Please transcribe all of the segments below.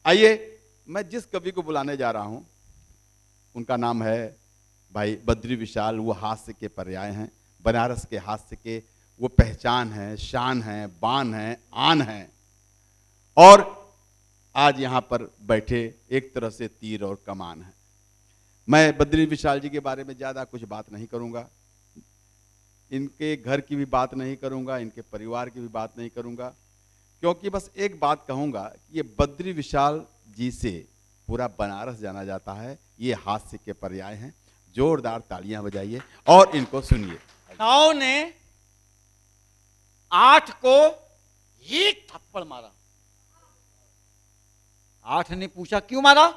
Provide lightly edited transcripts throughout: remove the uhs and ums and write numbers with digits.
आइए, मैं जिस कवि को बुलाने जा रहा हूं उनका नाम है भाई बद्री विशाल। वो हास्य के पर्याय हैं, बनारस के हास्य के वो पहचान है, शान है, बान है, आन है। और आज यहां पर बैठे एक तरह से तीर और कमान है। मैं बद्री विशाल जी के बारे में ज्यादा कुछ बात नहीं करूंगा, इनके घर की भी बात नहीं करूंगा, इनके परिवार की भी बात नहीं करूंगा, क्योंकि बस एक बात कहूंगा कि ये बद्री विशाल जी से पूरा बनारस जाना जाता है। ये हास्य के पर्याय हैं। जोरदार तालियां बजाइए और इनको सुनिए। 9 ने 8 को एक थप्पड़ मारा। 8 ने पूछा क्यों मारा?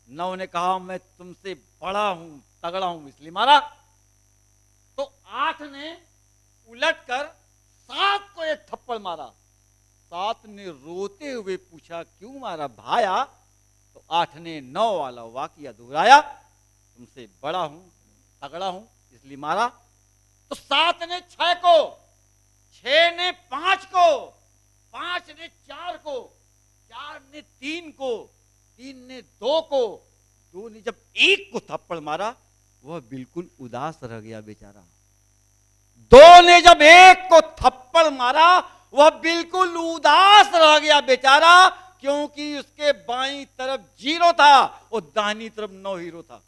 9 ने कहा मैं तुमसे बड़ा हूं, तगड़ा हूं, इसलिए मारा। तो 8 ने उलटकर 7 को एक थप्पड़ मारा। 7 ने रोते हुए पूछा क्यों मारा भाया? तो 8 ने 9 वाला वाकया दोहराया, तुमसे बड़ा हूं, तगड़ा हूं, इसलिए मारा। तो 7 ने 6 को, 6 ने 5 को, 5 ने 4 को, 4 ने 3 को, 3 ने 2 को, 2 ने जब 1 को थप्पड़ मारा वह बिल्कुल उदास रह गया बेचारा। 2 ने जब 1 को थप्पड़ मारा वह बिल्कुल उदास रह गया बेचारा, क्योंकि उसके बाईं तरफ 0 था और दाहिनी तरफ 9 हीरो था।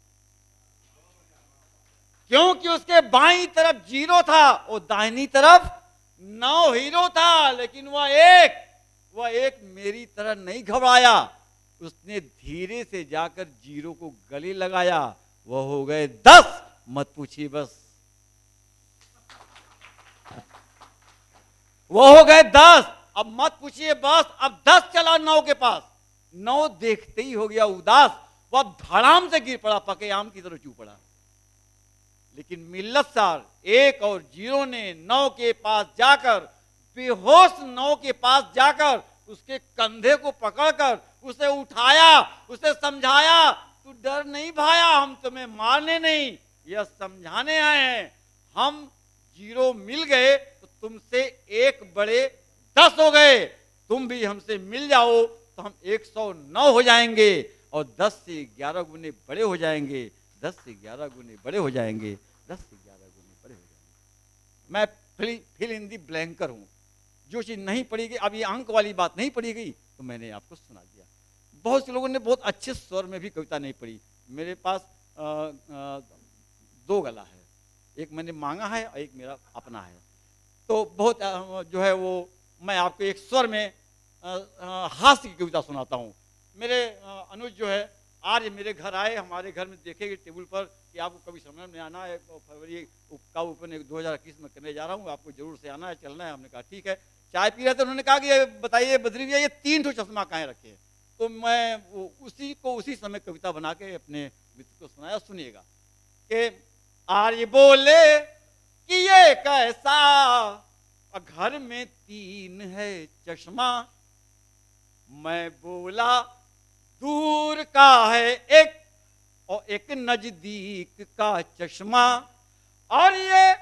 क्योंकि उसके बाईं तरफ 0 था और दाहिनी तरफ 9 हीरो था, लेकिन वह एक मेरी तरह नहीं घबराया। उसने धीरे से जाकर 0 को गले लगाया। वह हो गए 10, मत पूछिए बस। वो हो गए 10, अब मत पूछिए बस। अब 10 चला 9 के पास। 9 देखते ही हो गया उदास, वह धड़ाम से गिर पड़ा, पके आम की तरह चू पड़ा। लेकिन मिल्लत सार 1 और 0 ने 9 के पास जाकर, बेहोश 9 के पास जाकर उसके कंधे को पकड़कर उसे उठाया, उसे समझाया, तू डर नहीं भाया, हम तुम्हें मारने नहीं, यह समझाने आए हैं। हम 0 मिल गए तो तुमसे 1 बड़े 10 हो गए, तुम भी हमसे मिल जाओ तो हम 109 हो जाएंगे और 10 से 11 गुने बड़े हो जाएंगे, 10 से 11 गुने बड़े हो जाएंगे, 10 से 11 गुने बड़े हो जाएंगे। मैं फिल इन दी ब्लैंकर हूं। जो चीज नहीं पढ़ी गई, अब ये अंक वाली बात नहीं पढ़ी गई तो मैंने आपको सुना दिया। बहुत से लोगों ने बहुत अच्छे स्वर में भी कविता नहीं पढ़ी। मेरे पास 2 गला है, एक मैंने मांगा है और एक मेरा अपना है। तो बहुत जो है वो मैं आपको एक स्वर में हास्य की कविता सुनाता हूँ। मेरे अनुज जो है आज मेरे घर आए, हमारे घर में देखेंगे टेबल पर कि आपको कवि सम्मेलन में आना है, फरवरी का ओपन 2021 में करने जा रहा हूँ, आपको जरूर से आना है, चलना है। हमने कहा ठीक है। चाय पी रहे थे, उन्होंने कहा कि ये बताइए बद्री भैया ये 3 ठो चश्मा कहाँ रखे हैं? तो मैं उसी समय कविता बना के अपने मित्र को सुनाया। सुनिएगा कि आर्य बोले कि ये कैसा घर में 3 है चश्मा। मैं बोला दूर का है एक और एक नजदीक का चश्मा, और ये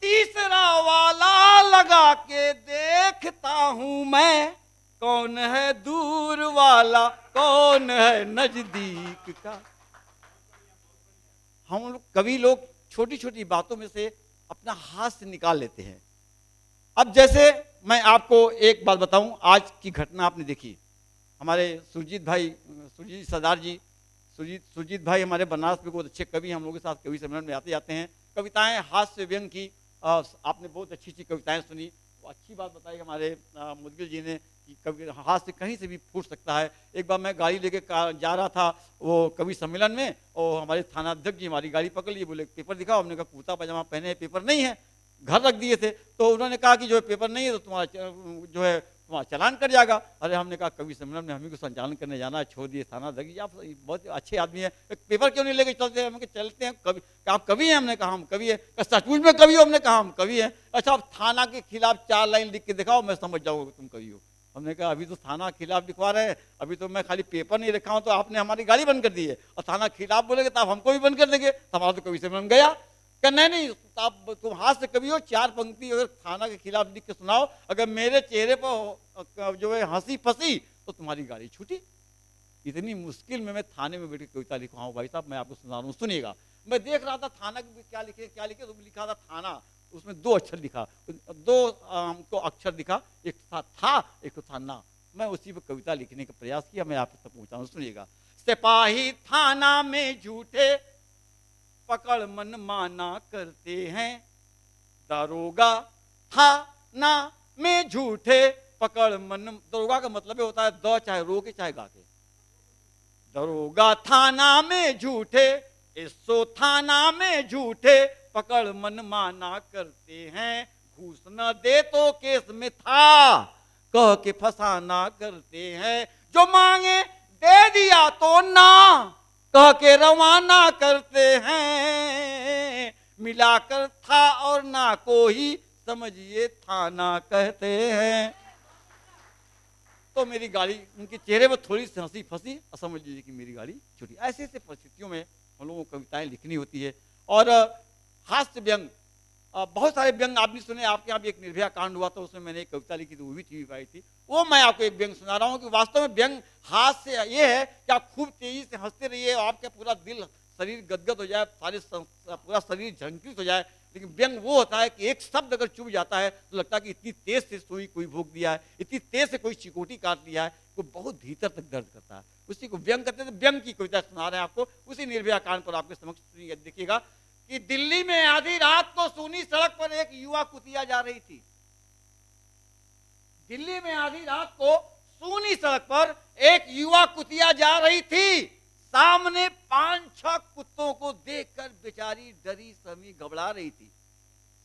तीसरा वाला लगा के देखता हूं मैं, कौन है दूर वाला, कौन है नजदीक का। हम लोग कवि लोग छोटी छोटी बातों में से अपना हास्य निकाल लेते हैं। अब जैसे मैं आपको एक बात बताऊं, आज की घटना आपने देखी। हमारे सुरजीत सरदार जी, सुरजीत भाई हमारे बनारस में बहुत अच्छे कवि, हम लोगों के साथ कवि सम्मेलन में आते जाते हैं। कविताएं हास्य व्यंग की, आपने बहुत अच्छी अच्छी कविताएं सुनी। वो अच्छी बात बताई हमारे मुदगिल जी ने कि कवि हास्य कहीं से भी फूट सकता है। एक बार मैं गाड़ी लेके जा रहा था वो कवि सम्मेलन में, और हमारे थानाध्यक्ष जी हमारी गाड़ी पकड़ लिए, बोले पेपर दिखाओ। हमने कहा कुर्ता पजामा पहने हैं, पेपर नहीं है, घर रख दिए थे। तो उन्होंने कहा कि जो है पेपर नहीं है तो तुम्हारा जो है तुम्हारा चालान कर जाएगा। अरे हमने कहा कवि सम्मेलन में हमें को संचालन करने जाना है, छोड़ दिए। थाना अध्यक्ष जी आप बहुत अच्छे आदमी है, पेपर क्यों नहीं लेके चलते हैं? हम चलते हैं। कवि आप कवि हैं? हमने कहा हम कवि है। सचमुच में कवि हो? हमने कहा हम कवि हैं। अच्छा आप थाना के खिलाफ 4 लाइन लिख के दिखाओ, मैं समझ जाऊंगा तुम कवि हो। हमने कहा अभी तो थाना खिलाफ लिखवा रहे हैं, अभी तो मैं खाली पेपर नहीं रखा हूं तो आपने हमारी गाड़ी बंद कर दी है, और थाना खिलाफ बोलेगे तो आप हमको भी बंद कर देंगे, तो हमारा तो कवि सम्मेलन गया। क्या नहीं आप तुम हाथ से कभी हो, 4 पंक्ति अगर थाना के खिलाफ लिख के सुनाओ, अगर मेरे चेहरे पर जो है हंसी फंसी तो तुम्हारी गाड़ी छूटी। इतनी मुश्किल में मैं थाने में बैठ के कविता लिखा हूँ भाई साहब, मैं आपको सुना रहा हूँ, सुनिएगा। मैं देख रहा था थाना की क्या लिखे तो लिखा था थाना, उसमें 2 अक्षर लिखा, 2 हमको अक्षर दिखा, एक था एक था ना। मैं उसी पर कविता लिखने का प्रयास किया, मैं आप तक पहुंचा हूँ, सुनिएगा। सिपाही थाना में झूठे पकड़ मन माना करते हैं, दारोगा थाना में झूठे पकड़ मन, दरोगा का मतलब होता है द चाहे रो के चाहे गा के, दरोगा थाना में झूठे, एसो थाना में झूठे पकड़ मन माना करते हैं, घूस न दे तो केस में था कह के फसाना करते हैं, जो मांगे दे दिया तो ना कह के रवाना करते हैं, मिलाकर था और ना को ही समझिए थाना कहते हैं। तो मेरी गाड़ी, उनके चेहरे पर थोड़ी सी हंसी फंसी, समझ लीजिए कि मेरी गाड़ी छूटी। ऐसे ऐसे परिस्थितियों में हम लोगों को कविताएं लिखनी होती है। और हास्य व्यंग, बहुत सारे व्यंग आपने सुने, आपके यहाँ भी एक निर्भया कांड हुआ था, उसमें मैंने एक कविता लिखी थी, वो भी टीवी पर आई थी। वो मैं आपको एक व्यंग सुना रहा हूँ कि वास्तव में व्यंग हास्य ये है कि आप खूब तेजी से हंसते रहिए, आपका पूरा दिल शरीर गदगद हो जाए, पूरा शरीर झंकृत हो जाए। लेकिन व्यंग वो होता है कि एक शब्द अगर चुभ जाता है तो लगता है कि इतनी तेज से सुई कोई भोग दिया है, इतनी तेज से कोई चिकोटी काट लिया है, वो बहुत भीतर तक दर्द करता है, उसी को व्यंग कहते हैं। तो व्यंग की कविता सुना रहे हैं आपको, उसी निर्भया कांड पर आपके समक्ष सुनिए, देखिएगा कि दिल्ली में आधी रात को सूनी सड़क पर एक युवा कुतिया जा रही थी। दिल्ली में आधी रात को सूनी सड़क पर एक युवा कुतिया जा रही थी, सामने 5-6 कुत्तों को देखकर बेचारी डरी सहमी घबरा रही थी।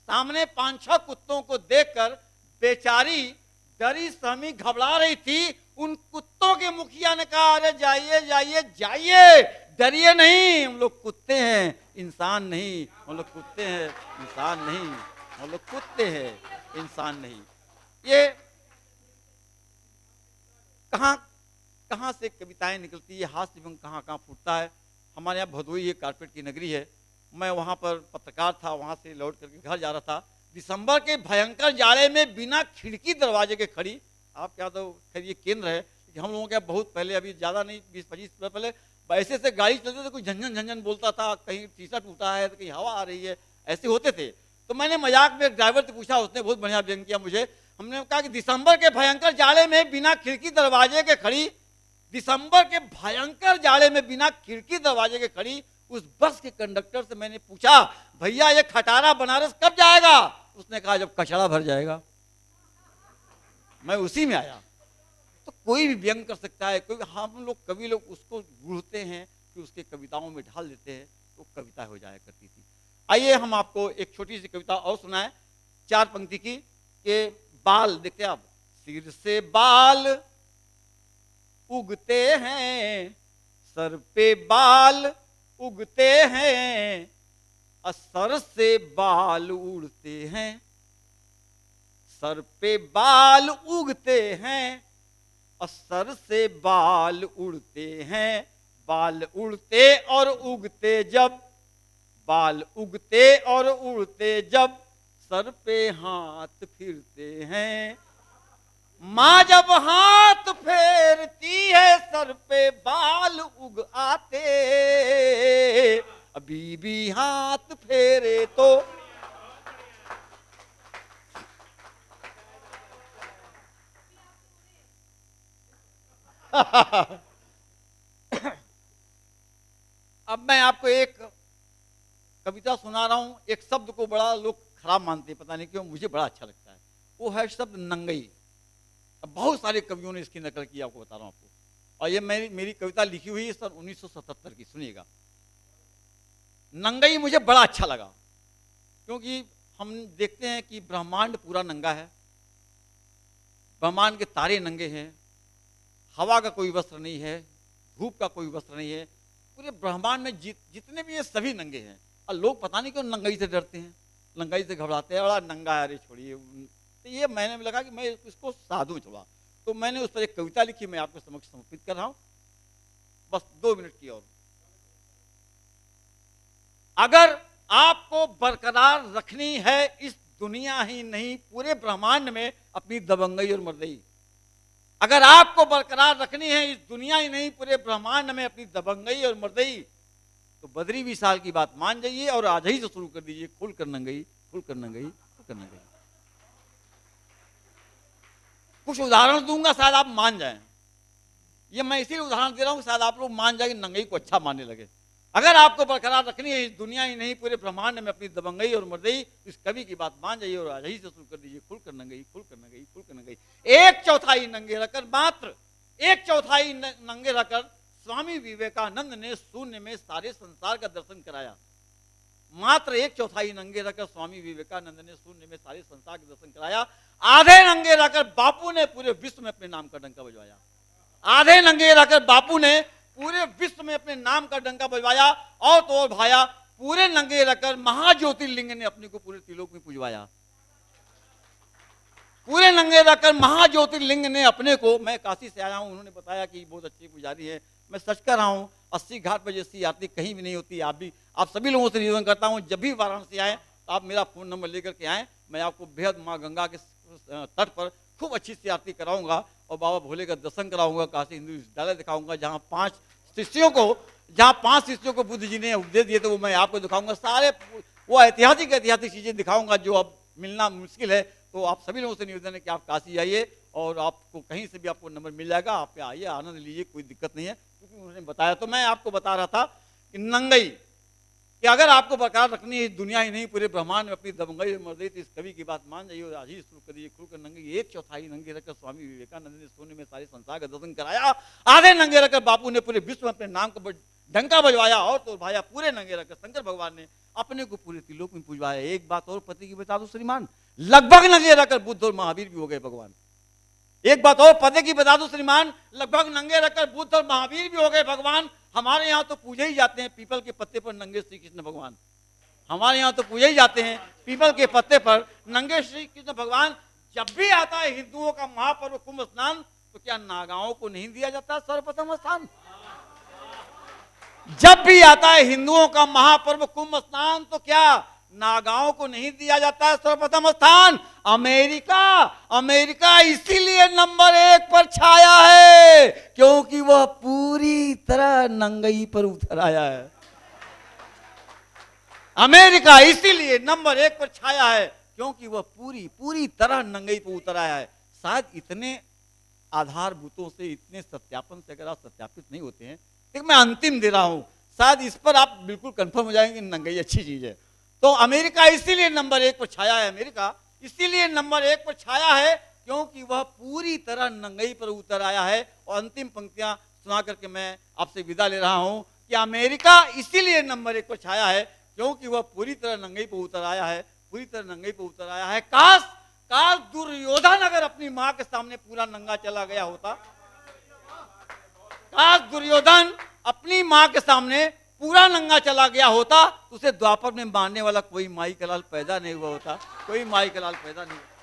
सामने 5-6 कुत्तों को देखकर बेचारी डरी सहमी घबरा रही थी। उन कुत्तों के मुखिया ने कहा, अरे जाइए जाइए जाइए, डरिए नहीं, हम लोग कुत्ते हैं इंसान नहीं, हम लोग कुत्ते हैं इंसान नहीं, हम लोग कुत्ते हैं इंसान नहीं। ये कहाँ से कविताएं निकलती है, हास्य व्यंग कहाँ कहाँ फूटता है। हमारे यहाँ भदोई एक कारपेट की नगरी है, मैं वहाँ पर पत्रकार था, वहाँ से लौट करके घर जा रहा था। दिसंबर के भयंकर जाड़े में बिना खिड़की दरवाजे के खड़ी, आप क्या तो खैर ये केंद्र है कि हम लोगों के बहुत पहले, अभी ज़्यादा नहीं 20-25 साल पहले ऐसे से गाड़ी चलते थे, कोई झंझन झंझन बोलता था, कहीं शीशा टूटा है तो कहीं हवा आ रही है, ऐसे होते थे। तो मैंने मजाक में ड्राइवर से पूछा, उसने बहुत बढ़िया व्यंग किया मुझे। हमने कहा कि दिसंबर के भयंकर जाड़े में बिना खिड़की दरवाजे के खड़ी, दिसंबर के भयंकर जाड़े में बिना खिड़की दरवाजे के खड़ी उस बस के कंडक्टर से मैंने पूछा, भैया ये खटारा बनारस कब जाएगा? उसने कहा जब कचड़ा भर जाएगा। मैं उसी में आया। तो कोई भी व्यंग कर सकता है, कोई, हम लोग कवि लोग उसको गूढ़ते हैं कि उसके कविताओं में ढाल देते हैं, तो कविता हो जाया करती थी। आइए हम आपको एक छोटी सी कविता और सुनाएं, 4 पंक्ति की। के बाल देखते आप, सिर से बाल उगते हैं, सर पे बाल उगते हैं, सर से बाल उड़ते हैं, सर पे बाल उगते हैं, सर से बाल उड़ते हैं, बाल उड़ते और उगते जब, बाल उगते और उड़ते जब, सर पे हाथ फिरते हैं, माँ जब हाथ फेरती है सर पे बाल उग आते, अभी भी हाथ फेरे तो। अब मैं आपको एक कविता सुना रहा हूं, एक शब्द को बड़ा लोग खराब मानते हैं, पता नहीं क्यों, मुझे बड़ा अच्छा लगता है। वो है शब्द नंगई। अब बहुत सारे कवियों ने इसकी नकल की, आपको बता रहा हूं आपको। और ये मेरी कविता लिखी हुई है सन 1977 की, सुनिएगा। नंगई मुझे बड़ा अच्छा लगा, क्योंकि हम देखते हैं कि ब्रह्मांड पूरा नंगा है, ब्रह्मांड के तारे नंगे हैं, हवा का कोई वस्त्र नहीं है, धूप का कोई वस्त्र नहीं है, पूरे ब्रह्मांड में जितने भी ये सभी नंगे हैं। और लोग पता नहीं क्यों नंगाई से डरते हैं, नंगाई से घबराते हैं, बड़ा नंगा है, अरे छोड़िए। तो ये मैंने लगा कि मैं इसको साधु थोड़ा, तो मैंने उस पर एक कविता लिखी, मैं आपको समक्ष समर्पित कर रहा हूं, बस 2 मिनट की और। अगर आपको बरकरार रखनी है इस दुनिया ही नहीं पूरे ब्रह्मांड में अपनी दबंगई और मर्दई, अगर आपको बरकरार रखनी है इस दुनिया ही नहीं पूरे ब्रह्मांड में अपनी दबंगई और मर्दई, तो बद्री विशाल की बात मान जाइए और आज ही से शुरू कर दीजिए, खुल कर नंगई, खुल कर नंगई, खुल कर नंगई। कुछ उदाहरण दूंगा, शायद आप मान जाएं। ये मैं इसीलिए उदाहरण दे रहा हूं, शायद आप लोग मान जाएंगे, नंगई को अच्छा मानने लगे। अगर आपको बरकरार रखनी है इस दुनिया ही नहीं पूरे ब्रह्मांड में अपनी दबंगई और मर्दई, इस कवि की बात मान जाइए और आज ही से शुरू कर दीजिए, खुल कर नंगई, खुल कर नंगई, खुल कर नंगई। एक चौथाई नंगे रखकर, मात्र एक चौथाई नंगे रखकर स्वामी विवेकानंद ने शून्य में सारे संसार का दर्शन कराया। मात्र एक चौथाई नंगे रखकर स्वामी विवेकानंद ने शून्य में सारे संसार का दर्शन कराया। आधे नंगे रखकर बापू ने पूरे विश्व में अपने नाम का डंका बजवाया। आधे नंगे रखकर बापू ने पूरे विश्व में अपने नाम का डंका बजवाया। और तो और भाया, पूरे नंगे रखकर महाज्योतिर्लिंग ने अपने को पूरे त्रिलोक में पुजवाया। पूरे नंगे रखकर महाज्योतिर्लिंग ने अपने को, मैं काशी से आया हूं, उन्होंने बताया कि बहुत अच्छी पुजारी है, मैं सच कर रहा हूं, 80 घाट पर जैसी आरती कहीं भी नहीं होती। आप सभी लोगों से निवेदन करता हूं, जब भी वाराणसी आए तो आप मेरा फोन नंबर लेकर के आए, मैं आपको बेहद माँ गंगा के तट पर खूब अच्छी सी आरती कराऊंगा और बाबा भोले का दर्शन कराऊंगा, काशी हिंदू विश्वविद्यालय दिखाऊंगा, जहाँ 5 शिष्यों को बुद्ध जी ने उपदेश दिए थे, वो मैं आपको दिखाऊंगा। सारे वो ऐतिहासिक चीजें दिखाऊंगा जो अब मिलना मुश्किल है। तो आप सभी लोगों से निवेदन है कि आप काशी आइए और आपको कहीं से भी आपको नंबर मिल जाएगा, आप पे आइए, आनंद लीजिए, कोई दिक्कत नहीं है, क्योंकि उन्होंने बताया। तो मैं आपको बता रहा था कि नंगई, कि अगर आपको बरकरार रखनी है दुनिया ही नहीं पूरे ब्रह्मांड में अपनी दबंगई मर्दई, तो इस कवि की बात मान जाइए और आज ही शुरू कर दीजिए, खुल कर नंगई। एक चौथाई नंगे रखकर स्वामी विवेकानंद ने शून्य में सारे संसार का दर्शन कराया। आधे नंगे रखकर बापू ने पूरे विश्व में अपने नाम का डंका बजवाया। और तो भाया, पूरे नंगे रखकर शंकर भगवान ने अपने को पूरे त्रिलोक में पुजवाया। एक बात और पति की बता दो श्रीमान, लगभग नंगे रखकर बुद्ध और महावीर भी हो गए भगवान। एक बात और पते की बता दो श्रीमान, लगभग नंगे रखकर बुद्ध और महावीर भी हो गए भगवान। हमारे यहाँ तो पूजे ही जाते हैं पीपल के पत्ते पर नंगे श्री कृष्ण भगवान। हमारे यहाँ तो पूजे ही जाते हैं पीपल के पत्ते पर नंगे श्री कृष्ण भगवान। जब भी आता है हिंदुओं का महापर्व कुंभ स्नान, तो क्या नागाओं को नहीं दिया जाता सर्वप्रथम स्थान? जब भी आता है हिंदुओं का महापर्व कुंभ स्नान, तो क्या नागाओं को नहीं दिया जाता है सर्वप्रथम स्थान? अमेरिका इसीलिए नंबर 1 पर छाया है क्योंकि वह पूरी तरह नंगई पर उतर आया है। अमेरिका इसीलिए नंबर 1 पर छाया है क्योंकि वह पूरी तरह नंगई पर उतर आया है। शायद इतने आधारभूतों से, इतने सत्यापन से अगर आप सत्यापित नहीं होते हैं, एक मैं अंतिम दे रहा हूं, शायद इस पर आप बिल्कुल कंफर्म हो जाएंगे नंगई अच्छी चीज है। तो अमेरिका इसीलिए नंबर 1 पर छाया है। अमेरिका इसीलिए नंबर 1 पर छाया है क्योंकि वह पूरी तरह नंगई पर उतर आया है। और अंतिम पंक्तियां सुना करके मैं आपसे विदा ले रहा हूं कि अमेरिका इसीलिए नंबर 1 पर छाया है क्योंकि वह पूरी तरह नंगई पर उतर आया है, पूरी तरह नंगई पर उतर आया है। काश दुर्योधन अगर अपनी मां के सामने पूरा नंगा चला गया होता, काश दुर्योधन अपनी मां के सामने पूरा नंगा चला गया होता, तो उसे द्वापर में मारने वाला कोई माई का लाल पैदा नहीं हुआ होता, कोई माई का लाल पैदा नहीं हुआ।